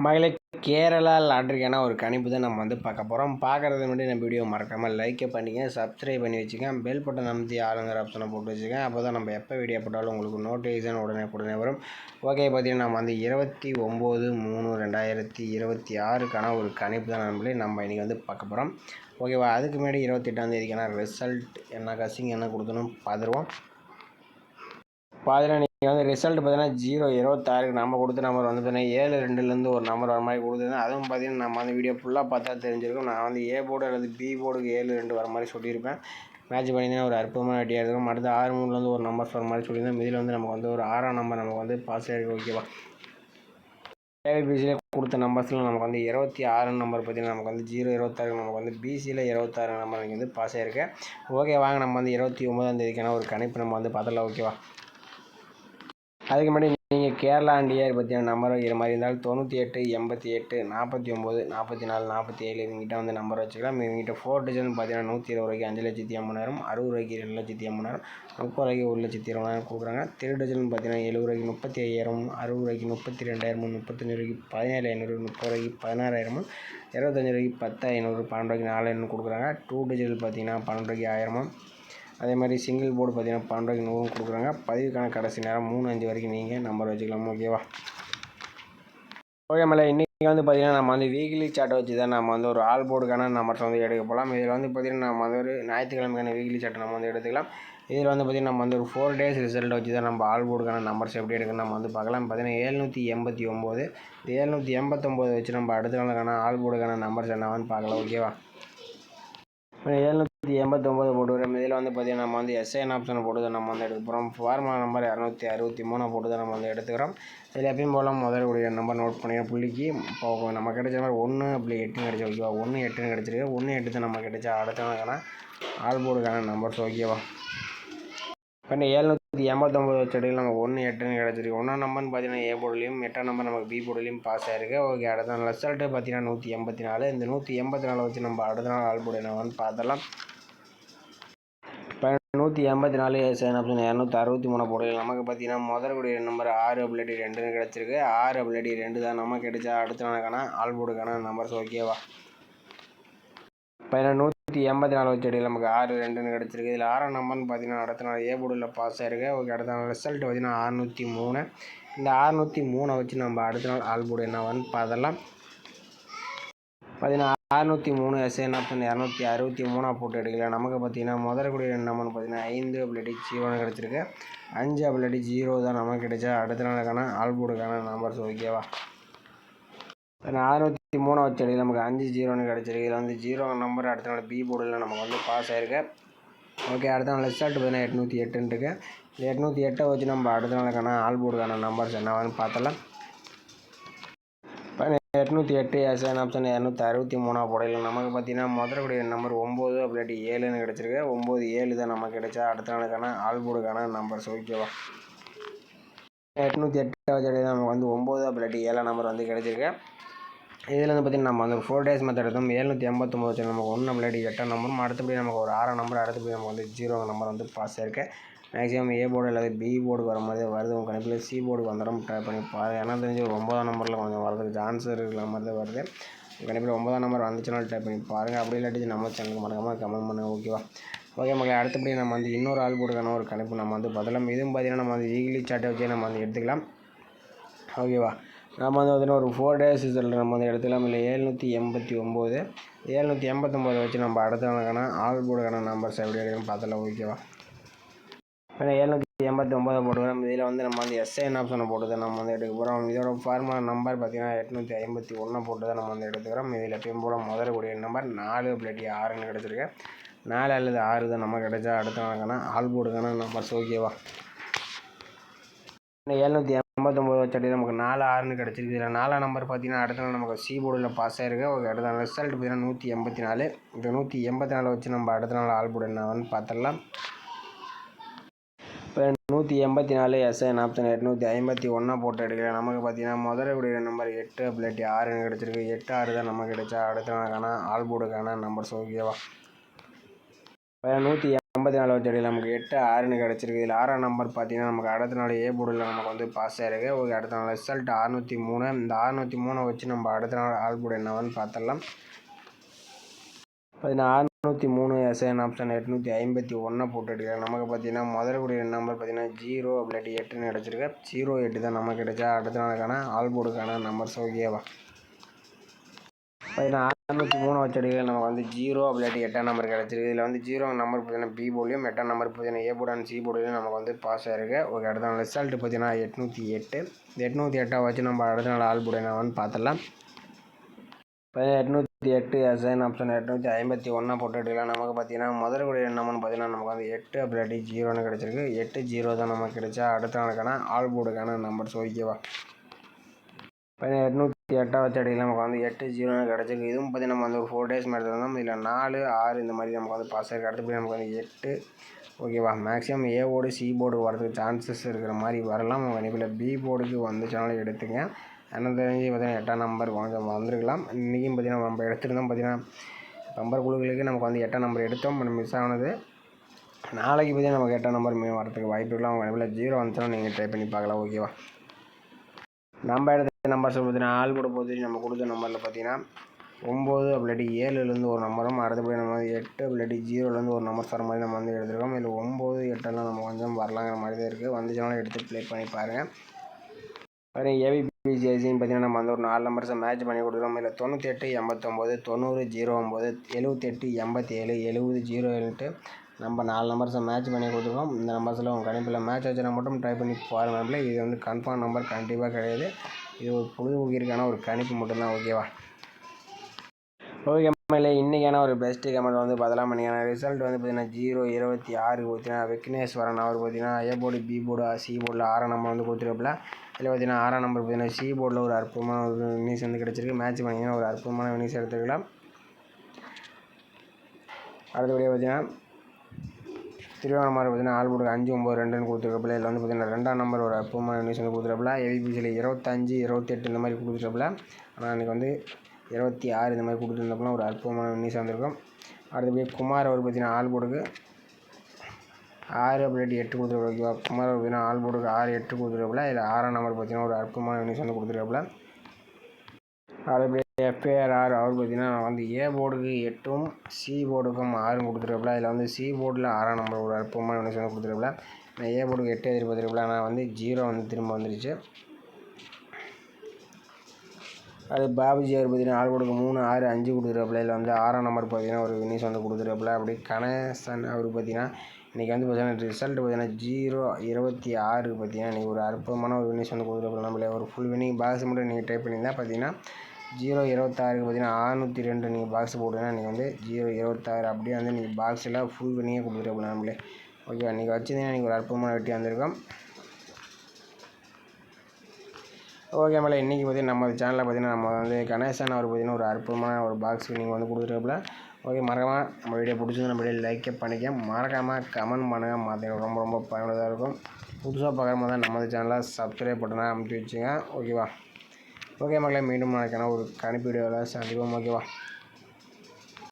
மகளே, கேரளா லாட்ரிக்கான ஒரு கணிப்பு தான் நம்ம பார்க்க போகிறோம். பார்க்குறதுக்கு முன்னாடி நம்ம வீடியோ மறக்காமல் லைக்கை பண்ணிங்க, சப்ஸ்கிரைப் பண்ணி வச்சுக்கேன், பெல் பட்டன் அமைத்தி ஆளுங்கிற ஆப்ஷனை போட்டு வச்சுக்கேன். அப்போ தான் நம்ம எப்போ வீடியோ போட்டாலும் உங்களுக்கு நோட்டிஃபிகேஷன் உடனே வரும். ஓகே, பார்த்தீங்கன்னா நம்ம 29/3/2026க்கான ஒரு கணிப்பு தான் நம்ம இன்றைக்கி பார்க்க போகிறோம். ஓகேவா? அதுக்கு முன்னாடி 28ஆம் தேதிக்கான ரிசல்ட் என்ன கசிங் என்ன கொடுத்தணும் பார்த்துருவோம். நீங்கள் ரிசல்ட் பார்த்தீங்கன்னா 0/26க்கு நம்ம கொடுத்த நம்பர் பார்த்தீங்கன்னா 7-2லேருந்து ஒரு நம்பர் வர மாதிரி கொடுத்துருந்தேன். அதுவும் பார்த்தீங்கன்னா நம்ம வீடியோ ஃபுல்லாக பார்த்தா தெரிஞ்சிருக்கும். நான் ஏ போர்டு அல்லது பி போர்டுக்கு 7-2 வர மாதிரி சொல்லியிருப்பேன். மேட்ச் பண்ணிங்கன்னா ஒரு அற்புதமான ஐடியா இருக்கும். அடுத்து 6-3லேருந்து ஒரு நம்பர்ஸ் வர மாதிரி சொல்லியிருந்தேன். இதில் நமக்கு ஒரு 6ஆம் நம்பர் நமக்கு பாஸ் ஆகிருக்கு. ஓகேவா? ஏபிசியில் கொடுத்த நம்பர்ஸில் நமக்கு 26 நம்பர் பார்த்தீங்கன்னா நமக்கு 0/26 நமக்கு பிசியில் 26 நம்பர் நீங்கள் பாஸ் ஆகிருக்கு. ஓகே, வாங்க நம்ம 29ஆம் தேதிக்கான ஒரு கணிப்பு நம்ம பார்த்தலாம். ஓகேவா? அதுக்கு முன்னாடி நீங்கள் கேரளா அண்ட் இயர் பற்றின நம்பர் வைக்கிற மாதிரி இருந்தால் 98 88 49 44 47 இவங்ககிட்ட நம்பர் வச்சுக்கலாம். இவங்ககிட்ட 4 டிஜிட்னு பார்த்தீங்கன்னா 120 ரூபாய்க்கு 5,80,000, 60 ரூபாய்க்கு 2,80,000, 30 ரூபாய்க்கு 1,20,000 கொடுக்குறாங்க. 3 டிஜிட்னு பார்த்தீங்கன்னா 70 ரூபாய்க்கு 35,000, 60 ரூபாய்க்கு 32,000, 35 ரூபாய்க்கு 17,500, 30 ரூபாய்க்கு 16,000, 25 ரூபாய்க்கு 10,500, 12 ரூபாய்க்கு 4,000 கொடுக்குறாங்க. 2 டிஜிட் பார்த்தீங்கன்னா 12 ரூபாய்க்கு 1000. அதே மாதிரி சிங்கிள் போர்டு பார்த்தீங்கன்னா 12 ரூபாய்க்கு 100 கொடுக்குறாங்க. பதிவுக்கான கடைசி நேரம் 3-5 வரைக்கும் நீங்கள் நம்பர் வச்சுக்கலாம். ஓகேவா? ஓகே மேலே, இன்றைக்கி பார்த்தீங்கன்னா நம்ம வீக்லி சார்ட்டை வச்சு தான் நம்ம ஒரு ஆல் போர்டுக்கான நம்பர்ஸ் எடுக்க போகலாம். இதில் பார்த்தீங்கன்னா நம்ம ஒரு ஞாயிற்றுக்கிழமைக்கான வீக்லி சார்ட்டை நம்ம எடுத்துக்கலாம். இதில் பார்த்தீங்கன்னா நம்ம ஒரு 4 டேஸ் ரிசல்ட் வச்சு தான் நம்ம ஆல் போர்டுக்கான நம்பர்ஸ் எப்படி எடுக்கணும் நம்ம பார்க்கலாம். பார்த்தீங்கன்னா 789 789 வச்சு நம்ம அடுத்த நாளுக்கான ஆல் போர்டுக்கான நம்பர்ஸ் என்னவான்னு பார்க்கலாம். ஓகேவா? 789 போட்டு வரும். இதில் பார்த்தீங்கன்னா நம்ம எஸ்ஐஎன் ஆப்ஷனை போட்டு தான் நம்ம எடுக்க போகிறோம். ஃபார்முலா நம்பர் 263 போட்டு தான் நம்ம எடுத்துக்கிறோம். இதில் எப்பயும் போல் முதல்ல நம்பர் நோட் பண்ணிக்கிற புள்ளிக்கு இப்போ நம்ம கிடைச்ச மாதிரி 1/8 கிடச்சி. ஓகேவா? 1/8 கிடச்சிருக்கு. 1/8 தான் நம்ம கிடைச்சா அடுத்தவங்களுக்கான ஆல் போர்டுக்கான நம்பர்ஸ். ஓகேவா? இப்போ 789 வச்சடியில் நமக்கு 1/8 கிடச்சிருக்கு. 1ஆம் நம்பர்னு பார்த்தீங்கன்னா ஏ போர்டுலையும் 8ஆம் நம்பர் நமக்கு பி போர்டுலையும் பாஸ் ஆகிருக்கு. ஓகே, அடுத்த நாள் ரிசல்ட்டு பார்த்தீங்கன்னா 184. இந்த 184 வச்சு நம்ம அடுத்த நாள் ஆல் போர்டு என்ன பார்த்தலாம். இப்போ 184 சைன் ஆப்ஷன் 263 போர்டுகள் நமக்கு பார்த்தீங்கன்னா முதல்கூடிய நம்பர் 6/2 கிடச்சிருக்கு. 6/2 தான் நமக்கு கிடைச்சா அடுத்த நாளுக்கான ஆல் போர்டுக்கான நம்பர்ஸ். ஓகேவா? இப்போ 184 வச்சடியில் நமக்கு 6-2 கிடச்சிருக்கு. இதில் 6ஆம் நம்பர்னு பார்த்தீங்கன்னா அடுத்த நாள் ஏ போர்டில் பாஸ் ஆகிருக்கு. ஓகே, அடுத்த நாள் ரிசல்ட் பார்த்தீங்கன்னா 603. இந்த 603 வச்சு நம்ம அடுத்த நாள் ஆல் போர்டு என்னவான்னு பார்த்தலாம். பார்த்தீங்கன்னா 603 எஸ்ஐஎன் ஆப்ஷன் 263 போட்டு எடுக்கல. நமக்கு பார்த்தீங்கன்னா முதல்கூடிய நம்பர்னு பார்த்தீங்கன்னா 5/0 கிடச்சிருக்கு. 5/0 தான் நமக்கு கிடைச்சா அடுத்த நாளுக்கான ஆல் போர்டுக்கான நம்பர்ஸ். ஓகேவா? 603 வச்சடியில் நமக்கு 5/0 கிடச்சிருக்கு. இதில் 0 நம்பர் அடுத்த நாள் பி போர்டில் நமக்கு பாஸ் ஆகிருக்கு. ஓகே, அடுத்த நாள் ரிசல்ட் பார்த்தீங்கன்னா 808 இருக்குது. இந்த 808 வச்சு நம்ம அடுத்த நாளுக்கான ஆல் போர்டுக்கான நம்பர்ஸ் என்னவான்னு பார்த்தலாம். 808 எஸ்ஐஎன் ஆப்ஷன் 263 போடையில் நமக்கு பார்த்தீங்கன்னா முதல்கூடிய நம்பர் 9/7 கிடச்சிருக்கு. 9/7 தான் நமக்கு கிடைச்சா அடுத்த நாளுக்கான ஆல் போர்டுக்கான நம்பர்ஸ். ஓகேவா? 808 வச்சடியில் நமக்கு 9/7 நம்பர் கிடச்சிருக்கு. இதில் பார்த்தீங்கன்னா நம்ம 4 டேஸ் மெத்தட் எடுத்தோம். 789 வச்சு நமக்கு 1/8 நம்பரும், அடுத்தபடி நமக்கு ஒரு 6 நம்பர், அடுத்தபடி நமக்கு 0 நம்பர் பாஸ் ஆயிருக்கு. மேக்ஸிமம் ஏ போர்டு அல்லது பி போர்டுக்கு வர மாதிரி வருது. உங்கள் கணிப்பில் சி போர்டுக்கு வந்துடும். ட்ரை பண்ணி பாருங்கள். ஏன்னா தெரிஞ்சு ஒரு 9ஆம் நம்பரில் கொஞ்சம் வரதுக்கு சான்ஸ் இருக்கிற மாதிரி தான் வருது. உங்கள் கணிப்பில் 9ஆம் நம்பர் வந்துச்சுன்னா ட்ரை பண்ணி பாருங்கள். அப்படி இல்லாட்டி நம்ம சேனலுக்கு மறக்காமல் கமெண்ட் பண்ணுங்கள். ஓகேவா? ஓகே மக்களே, அடுத்தபடி நம்ம இன்னொரு ஆல் போர்டுக்கான ஒரு கணிப்பு நம்ம பார்த்தலாம். இதுவும் பார்த்தீங்கன்னா நம்ம வீக்லி சார்ட்டை வச்சு நம்ம எடுத்துக்கலாம். ஓகேவா? நம்ம ஒரு 4 டேஸ் ரிசல்ட் நம்ம எடுத்துக்கலாம். இல்லை 789 வச்சு நம்ம அடுத்த நாளுக்கான ஆல் போர்டுக்கான நம்பர்ஸ் எப்படி எடுக்கணும்னு பார்த்தலாம். ஓகேவா? இப்போ 789 போட்டுக்கிறோம். இதில் நம்ம எஸ்ஐஎன் ஆப்ஷனை போட்டு தான் நம்ம எடுக்க போகிறோம். இதோட ஃபார்முலா நம்பர் பார்த்தீங்கன்னா 851 போட்டு தான் நம்ம எடுத்துக்கிறோம். இதில் எப்பயும் போல் முதல்கூடிய நம்பர் 4/6 கிடச்சிருக்கு. 4 அல்லது 6 தான் நம்ம கிடைச்சா அடுத்த நாளுக்கான ஆல் போர்டுக்கான நம்பர்ஸ். ஓகேவா? 789 வச்சடி நமக்கு 4/6 கிடச்சிருக்கு. இதில் 4ஆம் நம்பர் பார்த்தீங்கன்னா அடுத்த நாள் நமக்கு சி போர்டில் பாஸ் ஆகிருக்கு. ஓகே, அடுத்த நாள் ரிசல்ட் பார்த்தீங்கன்னா 184. இந்த 184 வச்சு நம்ம அடுத்த நாள் ஆல் போர்டு என்னன்னு பார்த்துடலாம். இப்போ 184 எஸ்ஐஎன் ஆப்ஷன் 851 போட்டு எடுக்கலாம். நமக்கு பார்த்தீங்கன்னா முதல்கூடிய நம்பர் 8/6 கிடச்சிருக்கு. 8/6 தான் நமக்கு கிடைச்சா அடுத்த நாளுக்கான ஆல் போர்டுக்கான நம்பர்ஸ். ஓகேவா? இப்போ 54 வச்சடியில் நமக்கு 8-6ன்னு கிடச்சிருக்கு. இதில் 6ஆம் நம்பர் பார்த்தீங்கன்னா நமக்கு அடுத்த நாள் ஏ போர்டில் நமக்கு வந்து பாஸ் ஆகிருக்கு. ஓகே, அடுத்த நாள் ரிசல்ட் 603. இந்த 603 வச்சு நம்ம அடுத்த நாள் ஆல் போர்டு என்னவான்னு பார்த்துடலாம். பார்த்தீங்கன்னா 603 எஸ்ஐஎன் ஆப்ஷன் 851 போட்டு எடுக்கிறேன். நமக்கு பார்த்தீங்கன்னா முதல் கூடிய நம்பர் பார்த்தீங்கன்னா 0 அப்படி 8ன்னு கிடச்சிருக்கு. 08 தான் நமக்கு கிடைச்சா அடுத்த நாளுக்கான ஆல் போர்டுக்கான நம்பர்ஸ். ஓகேவா? பார்த்தீங்கன்னா 603 வச்சடிகள் நமக்கு வந்து 0 அப்படி 8ஆம் நம்பர் கிடச்சிருக்கு. இதில் வந்து 0 நம்பர் பார்த்தீங்கன்னா பி போர்ட்லையும் 8ஆம் நம்பர் பார்த்தீங்கன்னா ஏ போர்டு அண்ட் சி போர்டுலையும் நமக்கு வந்து பாஸ் ஆகிருக்கு. ஓகே, அடுத்த நாள் ரிசல்ட் பார்த்தீங்கன்னா 808. இந்த 808 வச்சு நம்ம அடுத்த நாள் ஆல் போர்டு என்னவான்னு பார்த்துடலாம். 808 எஸ்ஐஎன் ஆப்ஷன் 851 போட்டு எடுக்கலாம். நமக்கு பார்த்தீங்கன்னா முதல் கூடிய என்னம்னு பார்த்தீங்கன்னா நமக்கு வந்து 8 அப்படி 0ன்னு கிடச்சிருக்கு. 8-0 தான் நமக்கு கிடைச்சா அடுத்த நாளுக்கான ஆல் போர்டுக்கான நம்பர்ஸ். ஓகேவா? 808 வச்சடியில் நமக்கு வந்து 8-0ன்னு கிடச்சிருக்கு. இதுவும் பார்த்தீங்கன்னா நம்ம வந்து ஒரு 4 டேஸ் மாதிரி இருந்தோம். இதில் 4-6 இந்த மாதிரி நமக்கு வந்து பாஸ் ஆகிருக்கு. அடுத்தபடி நமக்கு வந்து 8. ஓகேவா? Maximum A board C board வரதுக்கு சான்சஸ் இருக்கிற மாதிரி வரலாம். உங்கள் கணிப்பில் பி போர்டுக்கு வந்துச்சுனாலும் எடுத்துங்க. எனக்கு தெரிஞ்சு பார்த்தீங்கன்னா 8ஆம் நம்பர் கொஞ்சம் வந்திருக்கலாம். இன்றைக்கும் பார்த்தீங்கன்னா நம்ம எடுத்துருந்தோம். பார்த்தீங்கன்னா நம்பர் குழுக்களுக்கு நமக்கு வந்து 8ஆம் நம்பர் எடுத்தோம், மிஸ் ஆனது. நாளைக்கு பார்த்தீங்கன்னா நமக்கு 8ஆம் நம்பர் வரதுக்கு வாய்ப்பு இருக்கலாம். உங்கள் கணிப்பில் 0 வந்துச்சுன்னா நீங்கள் ட்ரை பண்ணி பார்க்கலாம். ஓகேவா? நம்ம எடுத்த நம்பர்ஸ் பார்த்தீங்கன்னா ஆல் போர்டு பொறுத்து நம்ம கொடுத்த நம்பரில் பார்த்தீங்கன்னா 9 அப்படி 7லேருந்து ஒரு நம்பரும், அடுத்தபடி நம்ம வந்து 8 அப்படி 0லேருந்து ஒரு நம்பர்ஸ் வர மாதிரி நம்ம வந்து எடுத்துருக்கோம். இதில் 9, 8எல்லாம் நம்ம கொஞ்சம் வரலாங்கிற மாதிரி தான் இருக்குது. வந்துச்சுனாலும் எடுத்து ப்ளே பண்ணி பாருங்கள். ஏபிபிசிஐசின்னு பார்த்தீங்கன்னா நம்ம வந்து ஒரு 4 நம்பர்ஸை மேட்ச் பண்ணி கொடுத்துருக்கோம். இதில் 98, 89, 90, 09, 78, 87, 70, 07ன்ட்டு நம்ம 4 நம்பர்ஸை மேட்ச் பண்ணி கொடுத்துருக்கோம். இந்த நம்பர்ஸில் உங்கள் கணிப்பில் மேட்ச் ஆச்சுன்னா மட்டும் ட்ரை பண்ணி பாருங்கள். இது வந்து கன்ஃபார்ம் நம்பர் கண்டிப்பாக கிடையாது. இது ஒரு பொழுதுபோக்கிற்கான ஒரு கணிப்பு மட்டும்தான். ஓகேவா? ஓகே, இல்லை இன்றைக்கான ஒரு பெஸ்ட்டு கமெண்ட் வந்து பார்த்தலாம். பண்ணிங்கன்னா ரிசல்ட் வந்து பார்த்தீங்கன்னா 0-26 பார்த்தீங்கன்னா விக்னேஸ்வரன் அவர் பார்த்தீங்கன்னா A board B board C போர்டில் 6ஆம் நம்பர் வந்து கொடுத்துருப்பில். இதில் பார்த்தீங்கன்னா 6ஆம் நம்பர் பார்த்தீங்கன்னா சி போர்டில் ஒரு அற்புதமான ஒரு வினிஸ் வந்து கிடச்சிருக்கு. மேட்ச் பண்ணிங்கன்னா ஒரு அற்புதமான வினிஸ் எடுத்துக்கலாம். அடுத்தபடியாக பார்த்தீங்கன்னா திருவண்ணாமலை பார்த்தீங்கன்னா ஆல் போர்டுக்கு 5-9-2ன்னு கொடுத்துருப்பில். இதில் வந்து பார்த்தீங்கன்னா 2ஆம் நம்பர் ஒரு அற்புதமான வினிஸ் வந்து கொடுத்துருப்பில். ஏபிபிசியில் 25, 28 இந்த மாதிரி கொடுத்துருப்பில். ஆனால் அன்றைக்கி வந்து 26 இந்த மாதிரி கொடுத்துருந்தப்பலாம் ஒரு அற்புதமான வினிஸ் வந்திருக்கும். அடுத்தபடி குமார் அவர் பார்த்தீங்கன்னா ஆல் போர்டுக்கு 6 அப்படி 8 கொடுத்துருப்பில். ஓகேவா? குமார் அவர் பார்த்தீங்கன்னா ஆல் போர்டுக்கு 6-8 கொடுத்துருப்பில். இதில் 6ஆம் நம்பர் பார்த்தீங்கன்னா ஒரு அற்புதமான வினிஸ் வந்து கொடுத்துருப்பில். அதுபடி FAR அவர் பார்த்தீங்கன்னா வந்து ஏ போர்டுக்கு 8ம் சி போர்டுக்கும் 6ம் கொடுத்துருப்பில். இதில் வந்து சி போர்டில் 6ஆம் நம்பர் ஒரு அற்புதமான வினிஸ் வந்து கொடுத்துருப்பில். நான் ஏ போர்டுக்கு 8 எதிர்பார்த்துருப்பில். ஆனால் வந்து 0 வந்து திரும்ப வந்துருச்சு. அது பாபுஜி அவர் பார்த்தீங்கன்னா ஆல் போர்டுக்கு 3, 6, 5 கொடுத்துருப்பில். இதில் வந்து 6ஆம் நம்பர் பார்த்தீங்கன்னா ஒரு வினிஸ் வந்து கொடுத்துருப்பில். அப்படி கணேசன் அவர் பார்த்தீங்கன்னா இன்றைக்கி வந்து பார்த்தீங்கன்னா ரிசல்ட் பார்த்தீங்கன்னா 0-26 பார்த்தீங்கன்னா இன்றைக்கி ஒரு அற்புதமான ஒரு வினிஸ் வந்து கொடுத்துருப்பில். நம்மளே ஒரு ஃபுல் வினிங் பாக்ஸ் மட்டும் நீங்கள் ட்ரை பண்ணியிருந்தால் பார்த்தீங்கன்னா 0-26 பார்த்தீங்கன்னா 602 நீங்கள் பாக்ஸ் போட்டுங்கன்னா நீங்கள் வந்து 0-26 அப்படியே வந்து நீங்கள் பாக்ஸில் ஃபுல் வினிங்கே கொடுத்துருப்பில் நம்மளே. ஓகேவா? நீங்கள் வச்சுருந்தீங்கன்னா நீங்கள் ஒரு அற்புதமான வெட்டி வந்திருக்கோம். ஓகே மேலே இன்றைக்கி பார்த்தீங்கன்னா நம்ம சேனலில் பார்த்தீங்கன்னா நம்ம வந்து கணேசன் அவர் பார்த்தீங்கன்னா ஒரு அற்புதமான ஒரு பாக்ஸ் நீங்கள் வந்து கொடுத்துருப்பில். ஓகே, மறக்காமல் நம்ம வீடியோ பிடிச்சிருந்து நம்ம வீடியோ லைக் பண்ணிக்க, மறக்காமல் கமெண்ட் பண்ணுங்கள். மாற்றிங்க ரொம்ப ரொம்ப பயனுள்ளதாக இருக்கும். புதுசாக பார்க்குற மாதிரி தான் நம்ம சேனலை சப்ஸ்கிரைப் பட்டனை அமுத்தி வச்சுங்க. ஓகேவா? ஓகே மக்களே, மீண்டும் நாளைக்கான ஒரு கணிப்பு வீடியோவில் சந்திப்போம். ஓகேவா?